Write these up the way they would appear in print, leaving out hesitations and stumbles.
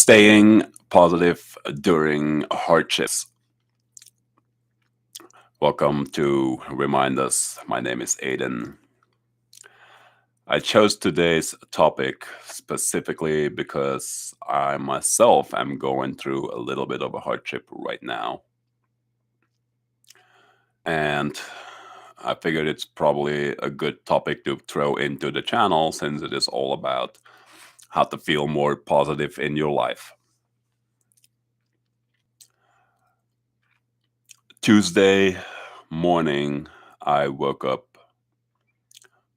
Staying positive during hardships. Welcome to Remind Us. My name is Aiden. I chose today's topic specifically because I myself am going through a little bit of a hardship right now. And I figured it's probably a good topic to throw into the channel since it is all about how to feel more positive in your life. Tuesday morning, I woke up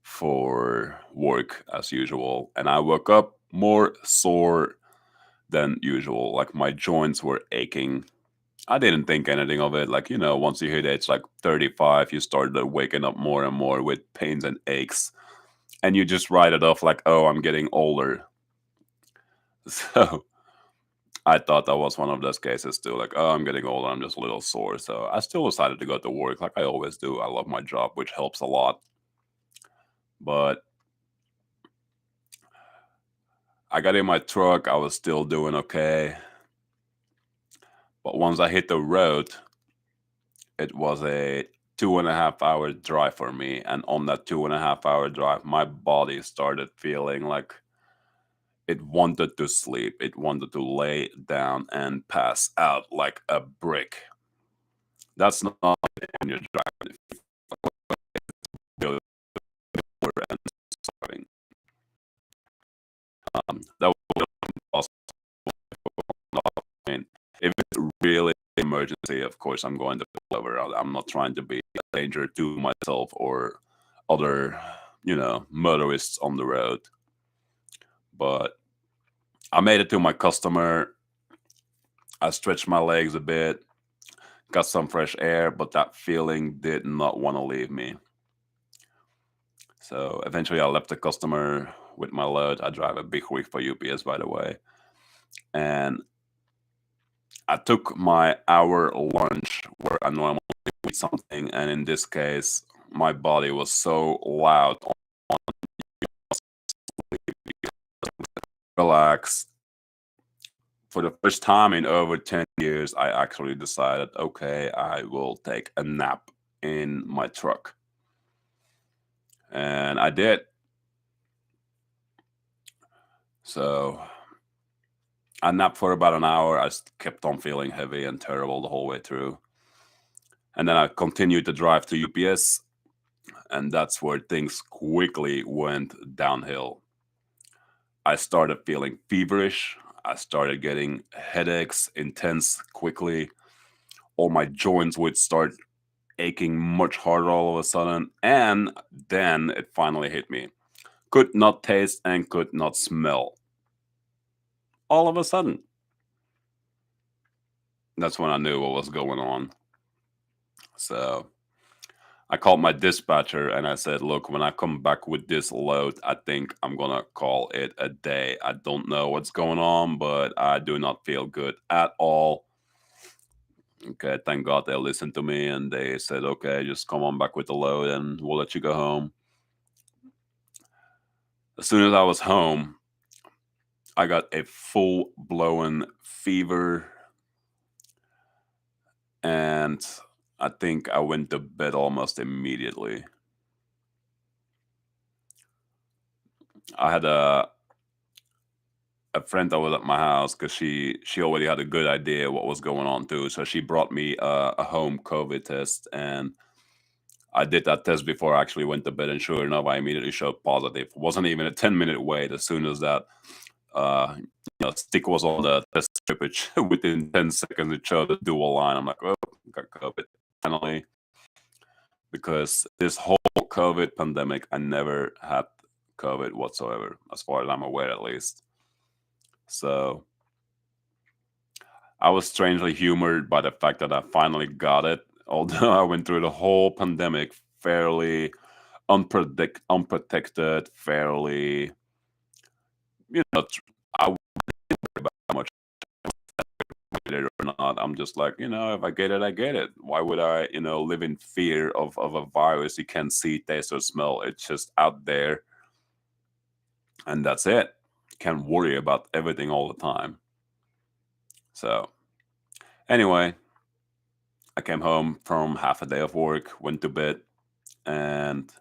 for work as usual, and I woke up more sore than usual. Like my joints were aching. I didn't think anything of it. Like, once you hit age like 35, you start waking up more and more with pains and aches. And you just write it off like, oh, I'm getting older. So I thought that was one of those cases too. Like, oh, I'm getting older. I'm just a little sore. So I still decided to go to work like I always do. I love my job, which helps a lot. But I got in my truck. I was still doing okay. But once I hit the road, it was a 2.5 hour drive for me. And on that 2.5 hour drive, my body started feeling like it wanted to sleep. It wanted to lay down and pass out like a brick. That's not when you're driving. Feel poor and starving. That was possible. I mean, if it's really emergency, of course, I'm going to pull over. I'm not trying to be a danger to myself or other, motorists on the road. But I made it to my customer. I stretched my legs a bit, got some fresh air, but that feeling did not want to leave me. So eventually I left the customer with my load. I drive a big rig for UPS, by the way. And I took my hour lunch where I normally eat something. And in this case, my body was so loud on relax. For the first time in over 10 years, I actually decided, okay, I will take a nap in my truck. And I did. So I napped for about an hour. I kept on feeling heavy and terrible the whole way through. And then I continued to drive to UPS, and that's where things quickly went downhill. I started feeling feverish. I started getting headaches, intense quickly. All my joints would start aching much harder all of a sudden. And then it finally hit me. Could not taste and could not smell. All of a sudden. That's when I knew what was going on. So I called my dispatcher and I said, look, when I come back with this load, I think I'm going to call it a day. I don't know what's going on, but I do not feel good at all. Okay, thank God they listened to me and they said, okay, just come on back with the load and we'll let you go home. As soon as I was home, I got a full blown fever and I think I went to bed almost immediately. I had a friend that was at my house because she already had a good idea what was going on too. So she brought me a home COVID test, and I did that test before I actually went to bed. And sure enough, I immediately showed positive. It wasn't even a 10-minute wait. As soon as that stick was on the test strip, within 10 seconds it showed the dual line. I'm like, oh, got COVID finally. Because this whole COVID pandemic, I never had COVID whatsoever, as far as I'm aware, at least. So I was strangely humored by the fact that I finally got it, although I went through the whole pandemic fairly unprotected, fairly, I wouldn't worry about how much I get it or not. I'm just like, if I get it, I get it. Why would I, live in fear of a virus you can't see, taste, or smell? It's just out there, and that's it. Can't worry about everything all the time. So anyway, I came home from half a day of work, went to bed, and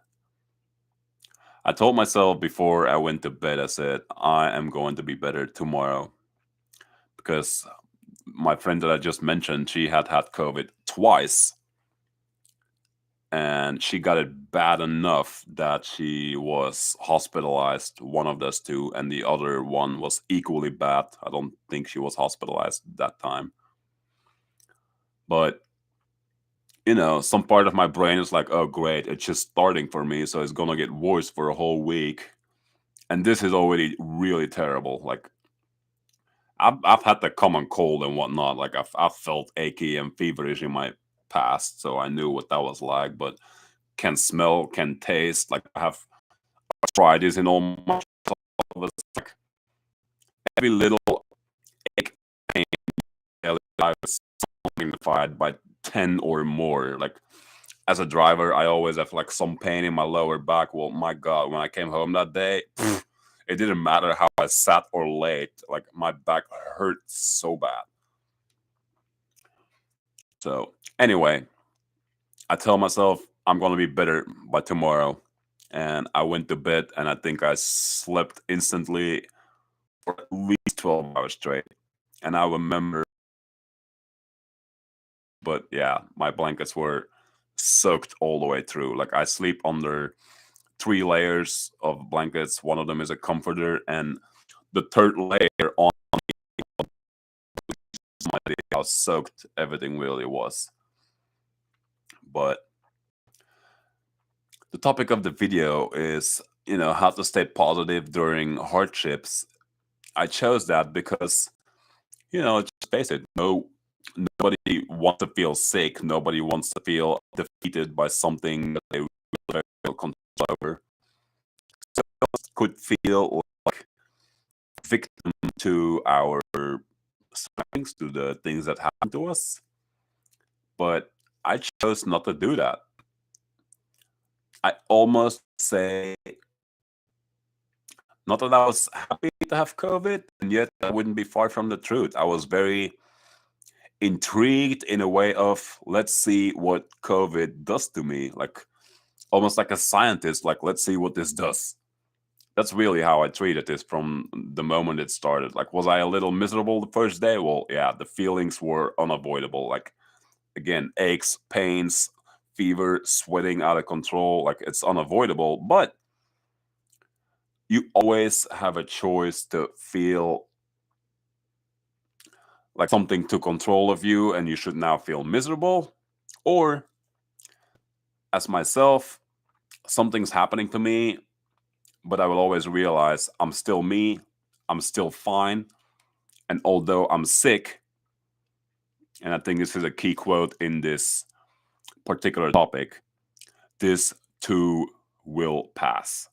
I told myself before I went to bed, I said, I am going to be better tomorrow because my friend that I just mentioned, she had COVID twice and she got it bad enough that she was hospitalized, one of those two, and the other one was equally bad. I don't think she was hospitalized that time. But, some part of my brain is like, oh, great, it's just starting for me. So it's going to get worse for a whole week. And this is already really terrible. Like, I've had the common cold and whatnot. Like, I've felt achy and feverish in my past. So I knew what that was like. But can smell, can taste. Like, I have arthritis in all my it's like every little ache, pain, I was magnified by 10 or more. Like, as a driver, I always have like some pain in my lower back. Well, my God, when I came home that day, it didn't matter how I sat or laid. Like, my back hurt so bad. So anyway, I tell myself I'm gonna be better by tomorrow. And I went to bed and I think I slept instantly for at least 12 hours straight. And I remember, but yeah, my blankets were soaked all the way through. Like, I sleep under three layers of blankets. One of them is a comforter, and the third layer on my how soaked everything really was. But the topic of the video is, how to stay positive during hardships. I chose that because, just face it, nobody wants to feel sick. Nobody wants to feel defeated by something that they really feel control over. So could feel like victim to our surroundings, to the things that happen to us. But I chose not to do that. I almost say, not that I was happy to have COVID, and yet I wouldn't be far from the truth. I was very intrigued in a way of, let's see what COVID does to me. Like, almost like a scientist, like, let's see what this does. That's really how I treated this from the moment it started. Like, was I a little miserable the first day? Well, yeah, the feelings were unavoidable. Like, again, aches, pains, fever, sweating out of control. Like, it's unavoidable. But you always have a choice to feel like something took control of you and you should now feel miserable. Or, as myself, something's happening to me, but I will always realize I'm still me, I'm still fine. And although I'm sick, and I think this is a key quote in this particular topic, this too will pass.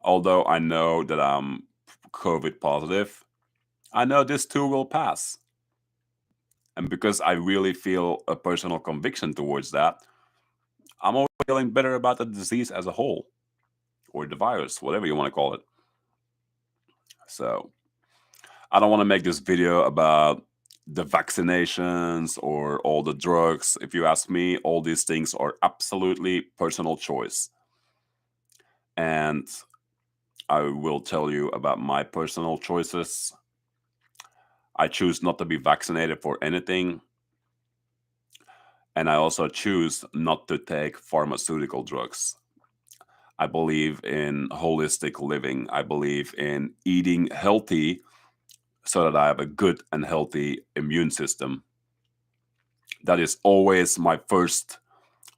Although I know that I'm COVID positive, I know this too will pass. And because I really feel a personal conviction towards that, I'm always feeling better about the disease as a whole, or the virus, whatever you want to call it. So I don't want to make this video about the vaccinations or all the drugs. If you ask me, all these things are absolutely personal choice. And I will tell you about my personal choices. I choose not to be vaccinated for anything. And I also choose not to take pharmaceutical drugs. I believe in holistic living. I believe in eating healthy so that I have a good and healthy immune system. That is always my first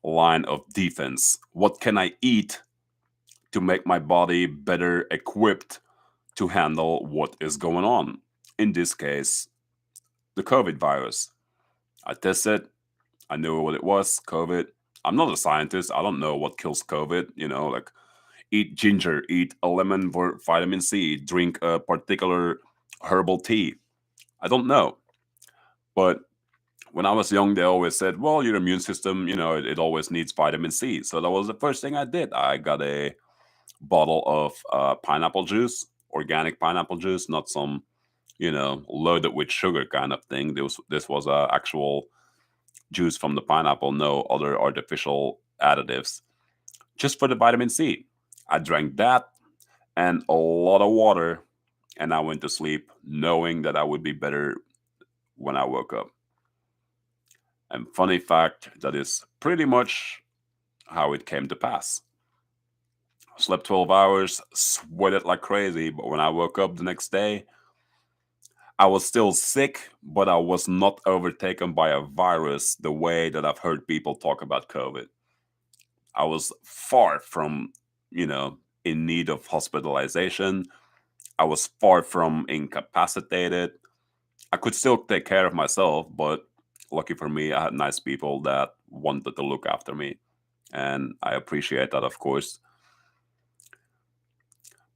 line of defense. What can I eat to make my body better equipped to handle what is going on? In this case, the COVID virus. I tested, I knew what it was, COVID. I'm not a scientist. I don't know what kills COVID. Like, eat ginger, eat a lemon for vitamin C, drink a particular herbal tea. I don't know. But when I was young, they always said, well, your immune system, it always needs vitamin C. So that was the first thing I did. I got a bottle of pineapple juice, organic pineapple juice, not some loaded with sugar kind of thing. This was a actual juice from the pineapple, no other artificial additives, just for the vitamin C. I drank that and a lot of water, and I went to sleep knowing that I would be better when I woke up. And funny fact, that is pretty much how it came to pass. Slept 12 hours, sweated like crazy, but when I woke up the next day, I was still sick, but I was not overtaken by a virus the way that I've heard people talk about COVID. I was far from, you know, in need of hospitalization. I was far from incapacitated. I could still take care of myself, but lucky for me, I had nice people that wanted to look after me. And I appreciate that, of course.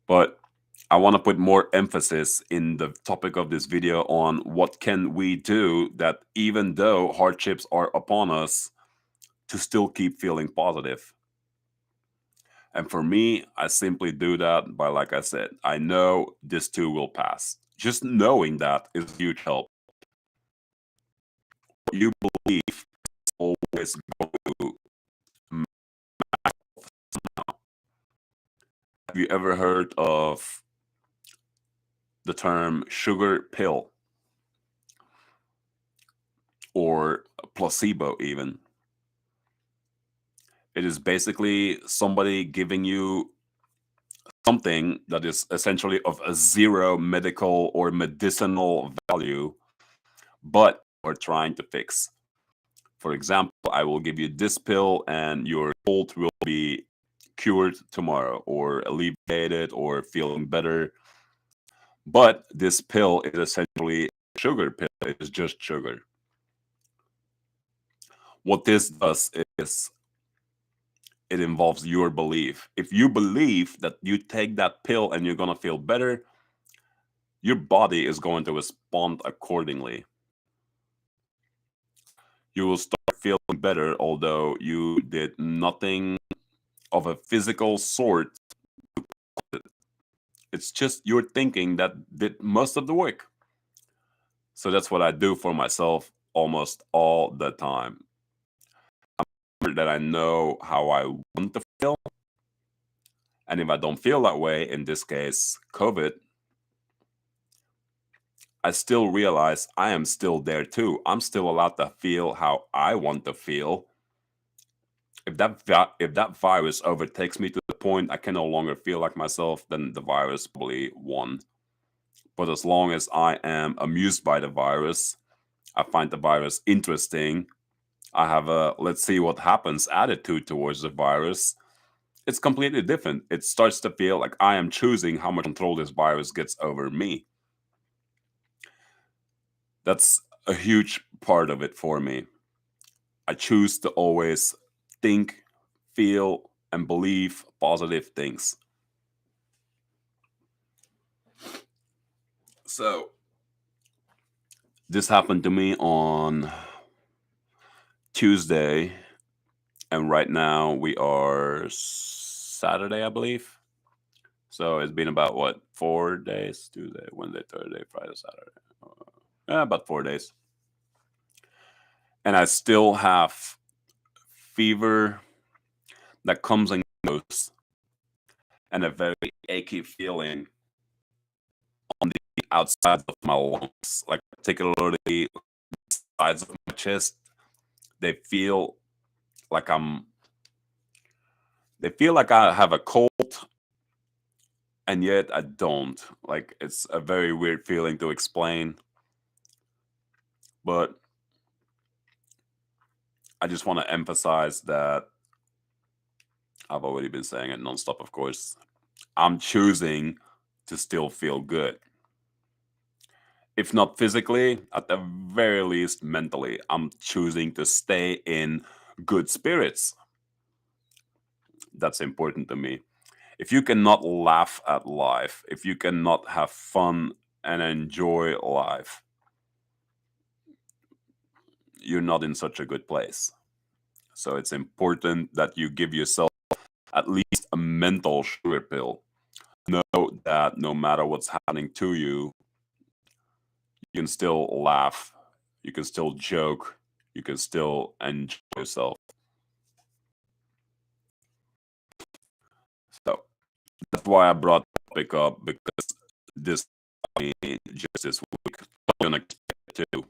But I want to put more emphasis in the topic of this video on what can we do that even though hardships are upon us, to still keep feeling positive. And for me, I simply do that by, like I said, I know this too will pass. Just knowing that is a huge help. What you believe is always going to matter. Have you ever heard of the term sugar pill or placebo even? It is basically somebody giving you something that is essentially of a zero medical or medicinal value, but we're trying to fix. For example, I will give you this pill and your cold will be cured tomorrow or alleviated or feeling better. But this pill is essentially a sugar pill. It is just sugar. What this does is it involves your belief. If you believe that you take that pill and you're going to feel better, your body is going to respond accordingly. You will start feeling better, although you did nothing of a physical sort. It's just your thinking that did most of the work. So that's what I do for myself almost all the time. That I know how I want to feel. And if I don't feel that way, in this case, COVID, I still realize I am still there too. I'm still allowed to feel how I want to feel. If that virus overtakes me to the point I can no longer feel like myself, then the virus probably won. But as long as I am amused by the virus, I find the virus interesting, I have a let's see what happens attitude towards the virus, it's completely different. It starts to feel like I am choosing how much control this virus gets over me. That's a huge part of it for me. I choose to always think, feel, and believe positive things. So, this happened to me on Tuesday, and right now we are Saturday, I believe. So it's been about what, 4 days? Tuesday, Wednesday, Thursday, Friday, Saturday. About 4 days. And I still have fever that comes and goes, and a very achy feeling on the outside of my lungs, like particularly sides of my chest. They feel like they feel like I have a cold, and yet I don't. Like it's a very weird feeling to explain, but I just want to emphasize that I've already been saying it nonstop, of course. I'm choosing to still feel good. If not physically, at the very least mentally, I'm choosing to stay in good spirits. That's important to me. If you cannot laugh at life, if you cannot have fun and enjoy life, you're not in such a good place. So it's important that you give yourself at least a mental sugar pill. Know that no matter what's happening to you, You can still laugh, you can still joke, you can still enjoy yourself. So that's why I brought the topic up, because this happened to me just this week. Totally unexpected too.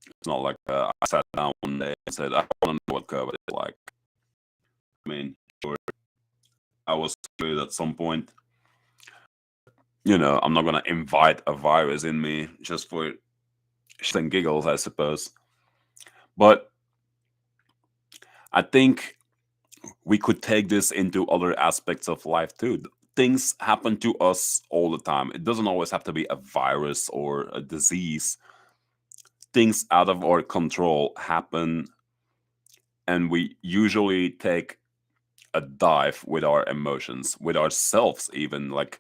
It's not like I sat down one day and said, I want to know what COVID is like. I mean, sure, I was good at some point. I'm not gonna invite a virus in me just for shits and giggles, I suppose. But I think we could take this into other aspects of life too. Things happen to us all the time. It doesn't always have to be a virus or a disease. Things out of our control happen, and we usually take a dive with our emotions, with ourselves, even. Like,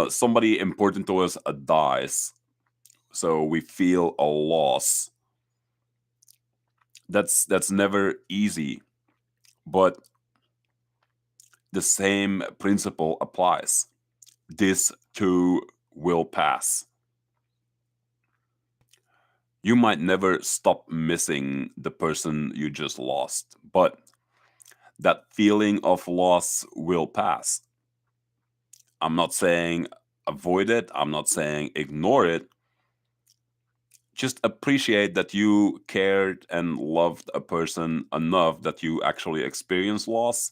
somebody important to us dies, so we feel a loss. That's never easy, but the same principle applies. This too will pass. You might never stop missing the person you just lost, but that feeling of loss will pass. I'm not saying avoid it, I'm not saying ignore it. Just appreciate that you cared and loved a person enough that you actually experienced loss,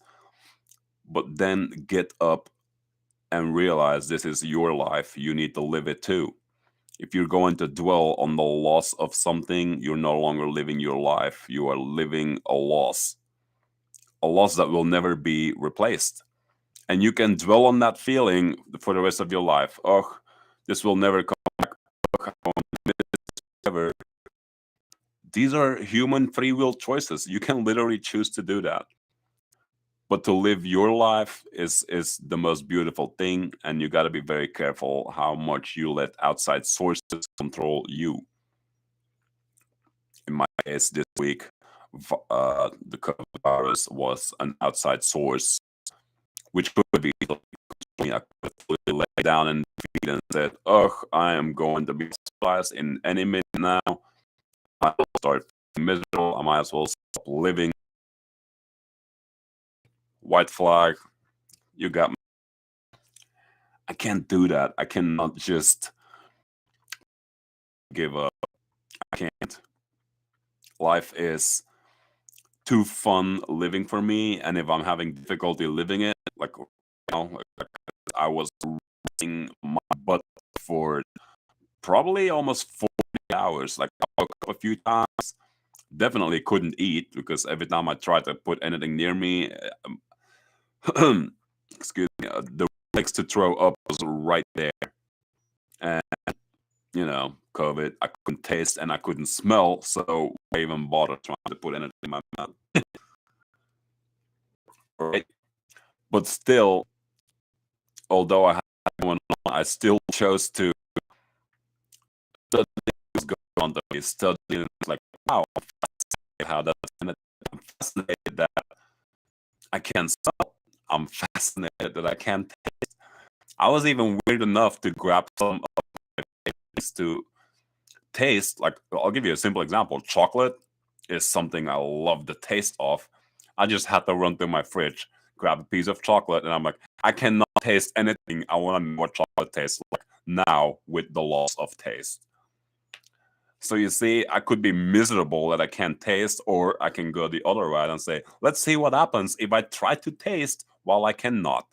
but then get up and realize this is your life. You need to live it too. If you're going to dwell on the loss of something, you're no longer living your life. You are living a loss that will never be replaced. And you can dwell on that feeling for the rest of your life. Oh, this will never come back. Oh, I won't miss this ever. These are human free will choices. You can literally choose to do that. But to live your life is the most beautiful thing, and you got to be very careful how much you let outside sources control you. In my case, this week, the coronavirus was an outside source, which could be me. I could fully lay down in defeat and said, "Oh, I am going to be hospitalized in any minute now. I will start feeling miserable. I might as well stop living." White flag, you got me. I can't do that. I cannot just give up. I can't. Life is too fun living for me, and if I'm having difficulty living it, like I was running my butt for probably almost 40 hours. Like, I woke up a few times, definitely couldn't eat because every time I tried to put anything near me, excuse me, the legs to throw up was right there. And COVID, I couldn't taste and I couldn't smell, so I even bother trying to put anything in my mouth. Right? But still, although I had that going on, I still chose to study what was going on to me, studying. It's like, wow, I'm fascinated how that's, and I'm fascinated that I can't smell. I'm fascinated that I can't taste. I was even weird enough to grab some of my things to taste. Like, I'll give you a simple example. Chocolate is something I love the taste of. I just had to run through my fridge, grab a piece of chocolate, and I'm like, I cannot taste anything. I want to know what chocolate tastes like now with the loss of taste. So you see, I could be miserable that I can't taste, or I can go the other way and say, let's see what happens if I try to taste while I cannot.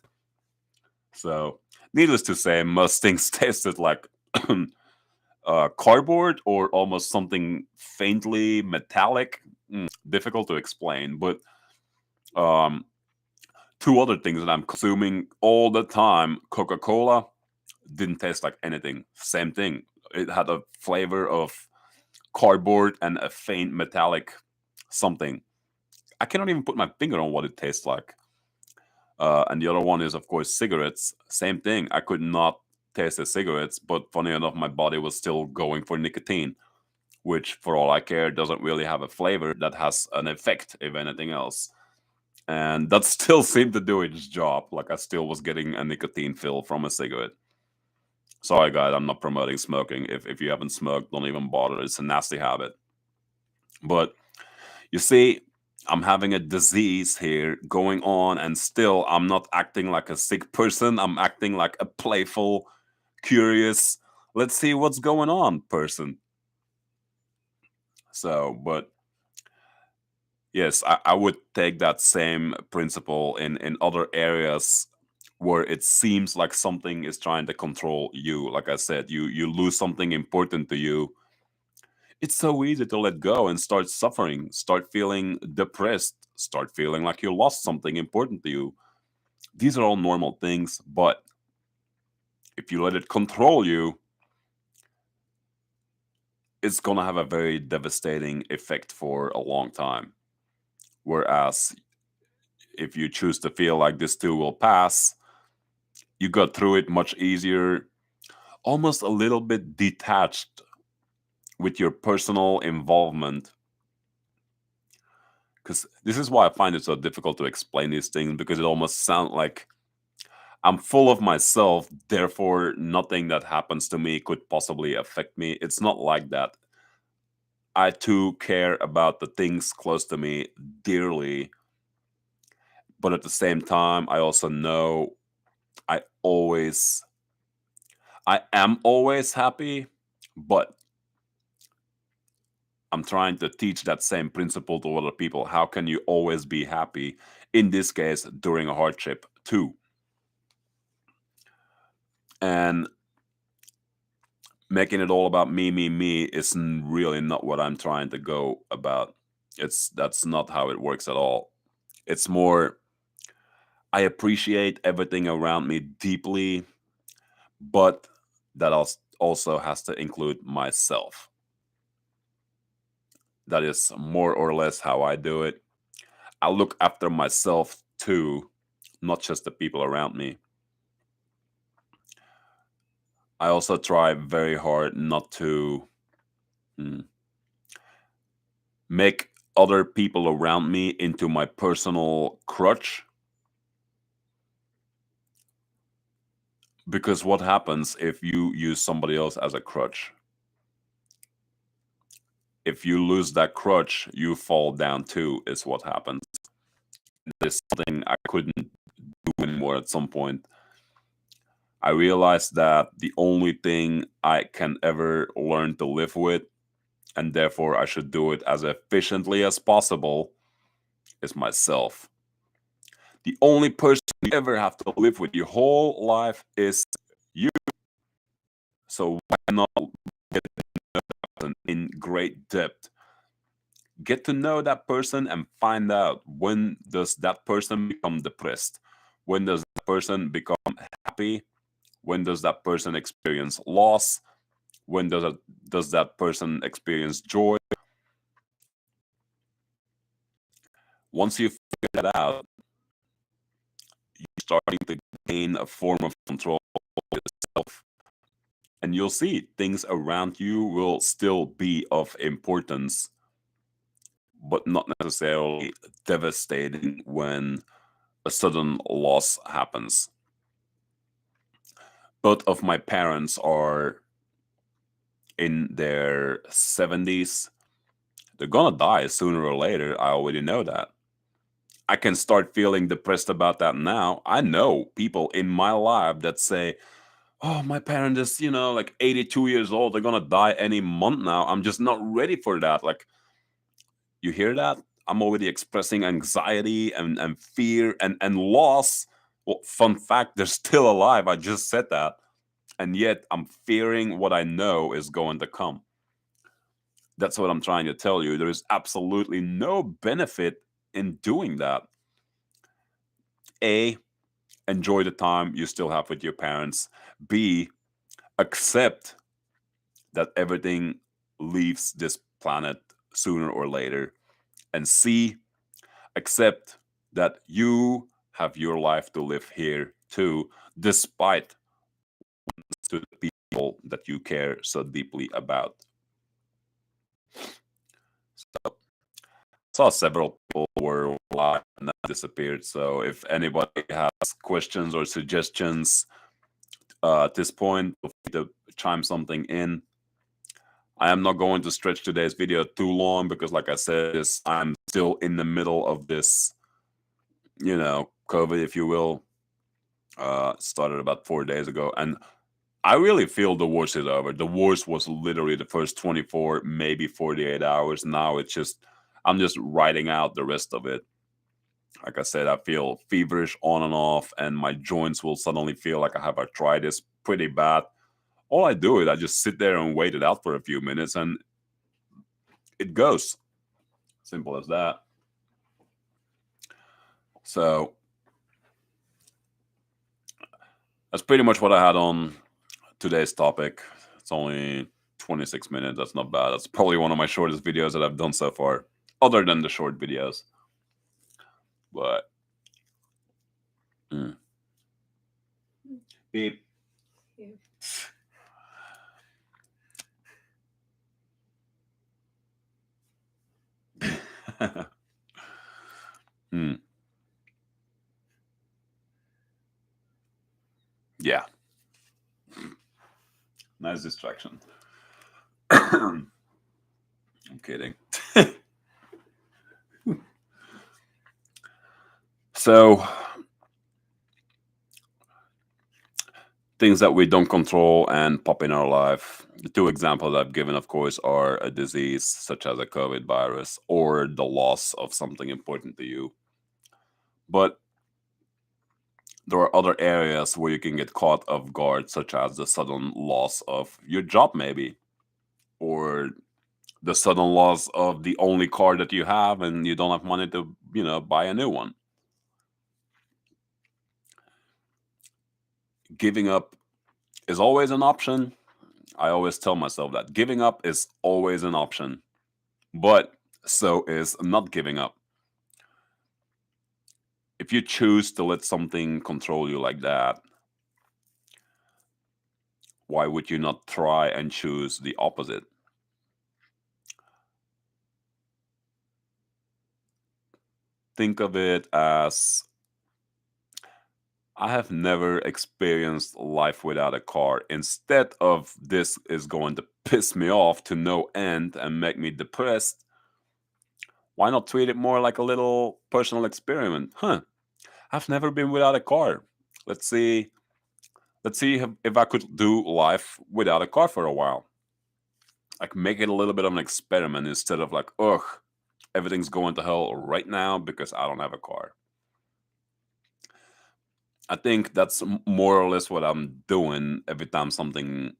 So, needless to say, most things tasted like cardboard or almost something faintly metallic. Difficult to explain, but um, two other things that I'm consuming all the time, Coca-Cola, didn't taste like anything. Same thing. It had a flavor of cardboard and a faint metallic something. I cannot even put my finger on what it tastes like. And the other one is, of course, cigarettes. Same thing. I could not taste the cigarettes, but funny enough, my body was still going for nicotine, which, for all I care, doesn't really have a flavor that has an effect, if anything else. And that still seemed to do its job. Like, I still was getting a nicotine fill from a cigarette. Sorry, guys, I'm not promoting smoking. If you haven't smoked, don't even bother. It's a nasty habit. But you see, I'm having a disease here going on, and still I'm not acting like a sick person. I'm acting like a playful, curious, let's see what's going on person. So, but yes, I would take that same principle in other areas where it seems like something is trying to control you. Like I said, you lose something important to you. It's so easy to let go and start suffering, start feeling depressed, start feeling like you lost something important to you. These are all normal things, but if you let it control you, it's going to have a very devastating effect for a long time. Whereas if you choose to feel like this too will pass, you got through it much easier, almost a little bit detached with your personal involvement. Because this is why I find it so difficult to explain these things, because it almost sounds like I'm full of myself, therefore, nothing that happens to me could possibly affect me. It's not like that. I too care about the things close to me dearly, but at the same time, I also know I always, I am always happy, but I'm trying to teach that same principle to other people. How can you always be happy? In this case, during a hardship too. And making it all about me is really not what I'm trying to go about. That's not how it works at all. It's more, I appreciate everything around me deeply, but that also has to include myself. That is more or less how I do it. I look after myself too, not just the people around me. I also try very hard not to mm, make other people around me into my personal crutch. Because what happens if you use somebody else as a crutch? If you lose that crutch, you fall down too, is what happens. There's something I couldn't do anymore at some point. I realized that the only thing I can ever learn to live with, and therefore I should do it as efficiently as possible, is myself. The only person you ever have to live with your whole life is you. So why not get in great depth? Get to know that person and find out, when does that person become depressed? When does that person become happy? When does that person experience loss? When does that person experience joy? Once you figure that out, you're starting to gain a form of control of yourself. And you'll see things around you will still be of importance, but not necessarily devastating when a sudden loss happens. Both of my parents are in their 70s. They're gonna die sooner or later. I already know that. I can start feeling depressed about that now. I know people in my life that say, "Oh, my parent is, like 82 years old. They're gonna die any month now. I'm just not ready for that." Like, you hear that? I'm already expressing anxiety and fear and loss. Well, fun fact, they're still alive. I just said that. And yet I'm fearing what I know is going to come. That's what I'm trying to tell you. There is absolutely no benefit in doing that. A, enjoy the time you still have with your parents. B, accept that everything leaves this planet sooner or later. And C, accept that you have your life to live here too, despite to the people that you care so deeply about. So, saw several people were live and then disappeared. So if anybody has questions or suggestions, At this point, feel free to chime something in. I am not going to stretch today's video too long because, like I said, I'm still in the middle of this, COVID, if you will. Started about 4 days ago, and I really feel the worst is over. The worst was literally the first 24, maybe 48 hours. Now I'm just writing out the rest of it. Like I said, I feel feverish on and off, and my joints will suddenly feel like I have arthritis pretty bad. All I do is I just sit there and wait it out for a few minutes, and it goes. Simple as that. So that's pretty much what I had on today's topic. It's only 26 minutes. That's not bad. That's probably one of my shortest videos that I've done so far, other than the short videos. But beep. Yeah. Nice distraction. I'm kidding. So, things that we don't control and pop in our life. The two examples I've given, of course, are a disease such as a COVID virus or the loss of something important to you. But there are other areas where you can get caught off guard, such as the sudden loss of your job, maybe, or the sudden loss of the only car that you have and you don't have money to, buy a new one. Giving up is always an option. I always tell myself that giving up is always an option, but so is not giving up. If you choose to let something control you like that, why would you not try and choose the opposite? Think of it as I have never experienced life without a car. Instead of this is going to piss me off to no end and make me depressed, why not treat it more like a little personal experiment? I've never been without a car. Let's see. Let's see if I could do life without a car for a while. Like make it a little bit of an experiment instead of like, ugh, everything's going to hell right now because I don't have a car. I think that's more or less what I'm doing every time something,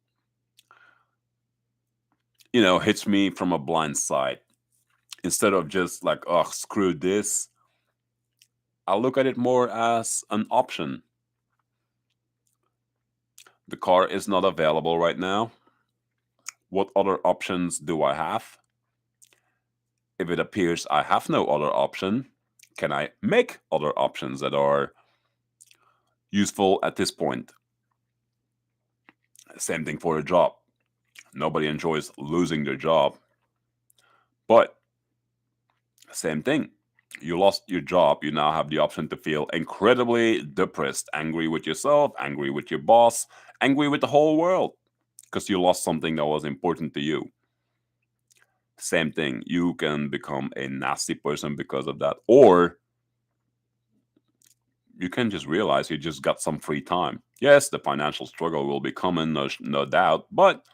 hits me from a blind side. Instead of just like, oh, screw this, I look at it more as an option. The car is not available right now. What other options do I have? If it appears I have no other option, can I make other options that are useful at this point? Same thing for a job. Nobody enjoys losing their job. But same thing. You lost your job. You now have the option to feel incredibly depressed, angry with yourself, angry with your boss, angry with the whole world because you lost something that was important to you. Same thing. You can become a nasty person because of that. Or you can just realize you just got some free time. Yes, the financial struggle will be coming, no doubt, but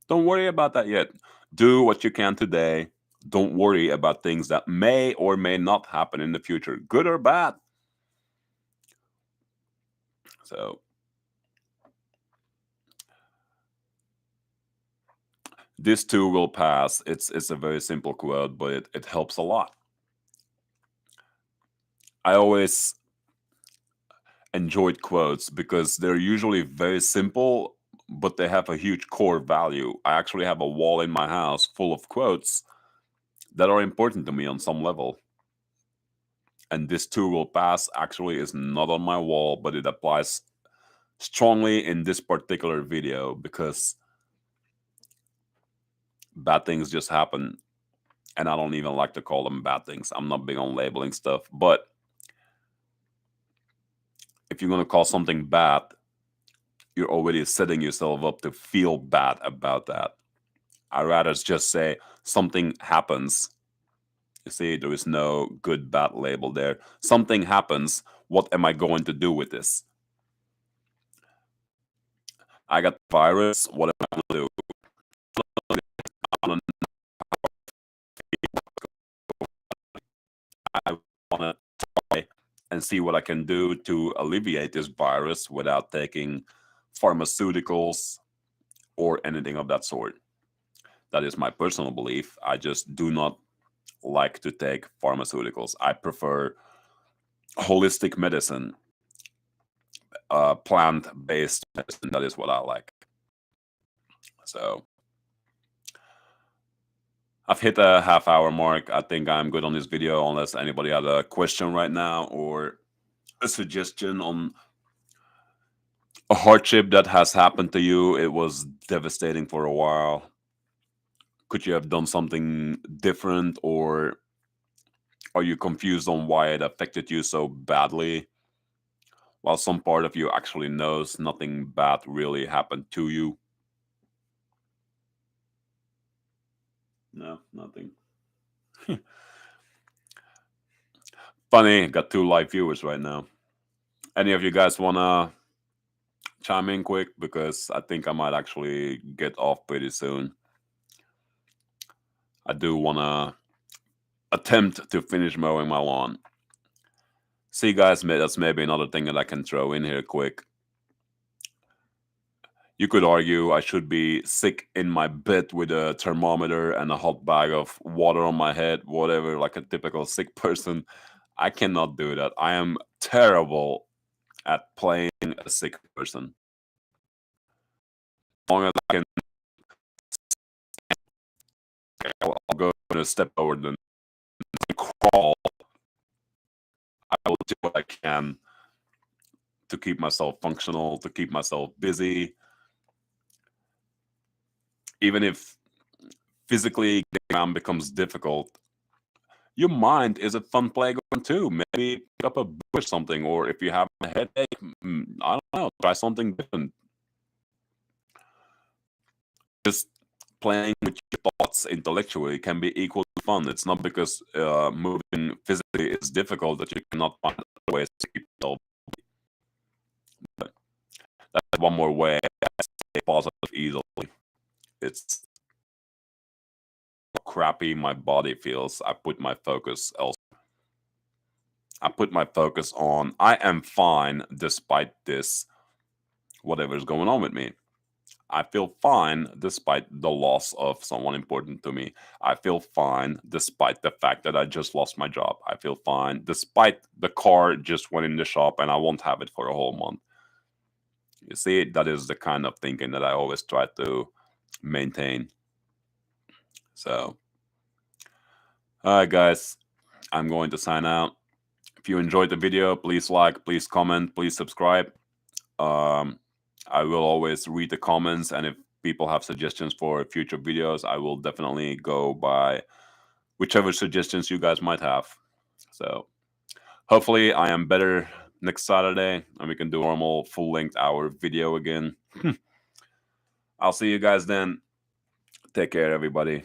don't worry about that yet. Do what you can today. Don't worry about things that may or may not happen in the future, good or bad. So, this too will pass. It's a very simple quote, but it helps a lot. I always enjoyed quotes because they're usually very simple, but they have a huge core value. I actually have a wall in my house full of quotes that are important to me on some level. And this too will pass actually is not on my wall, but it applies strongly in this particular video because bad things just happen. And I don't even like to call them bad things. I'm not big on labeling stuff. But if you're going to call something bad, you're already setting yourself up to feel bad about that. I'd rather just say something happens. You see, there is no good bad label there. Something happens. What am I going to do with this? I got the virus. What am I going to do? I don't I want to try and see what I can do to alleviate this virus without taking pharmaceuticals or anything of that sort. That is my personal belief. I just do not like to take pharmaceuticals. I prefer holistic medicine, plant-based medicine. That is what I like. So I've hit a half-hour mark. I think I'm good on this video, unless anybody had a question right now or a suggestion on a hardship that has happened to you. It was devastating for a while. Could you have done something different, or are you confused on why it affected you so badly? While some part of you actually knows nothing bad really happened to you. No, nothing. Funny, got 2 live viewers right now. Any of you guys wanna chime in quick? Because I think I might actually get off pretty soon. I do wanna attempt to finish mowing my lawn. See, guys, that's maybe another thing that I can throw in here quick. You could argue I should be sick in my bed with a thermometer and a hot bag of water on my head, whatever, like a typical sick person. I cannot do that. I am terrible at playing a sick person. As long as I can, I'll go a step forward and crawl. I will do what I can to keep myself functional, to keep myself busy. Even if physically getting around becomes difficult, your mind is a fun playground too. Maybe pick up a book or something, or if you have a headache, I don't know, try something different. Just playing with your thoughts intellectually can be equally fun. It's not because moving physically is difficult that you cannot find other ways to keep yourself. But that's one more way I stay positive easily. It's how crappy my body feels. I put my focus elsewhere. I put my focus on I am fine despite this, whatever's going on with me. I feel fine despite the loss of someone important to me. I feel fine despite the fact that I just lost my job. I feel fine despite the car just went in the shop and I won't have it for a whole month. You see, that is the kind of thinking that I always try to maintain. So, all right, guys, I'm going to sign out. If you enjoyed the video, please like, please comment, please subscribe. I will always read the comments, and if people have suggestions for future videos, I will definitely go by whichever suggestions you guys might have. So hopefully I am better next Saturday and we can do a normal full-length hour video again. I'll see you guys then. Take care, everybody.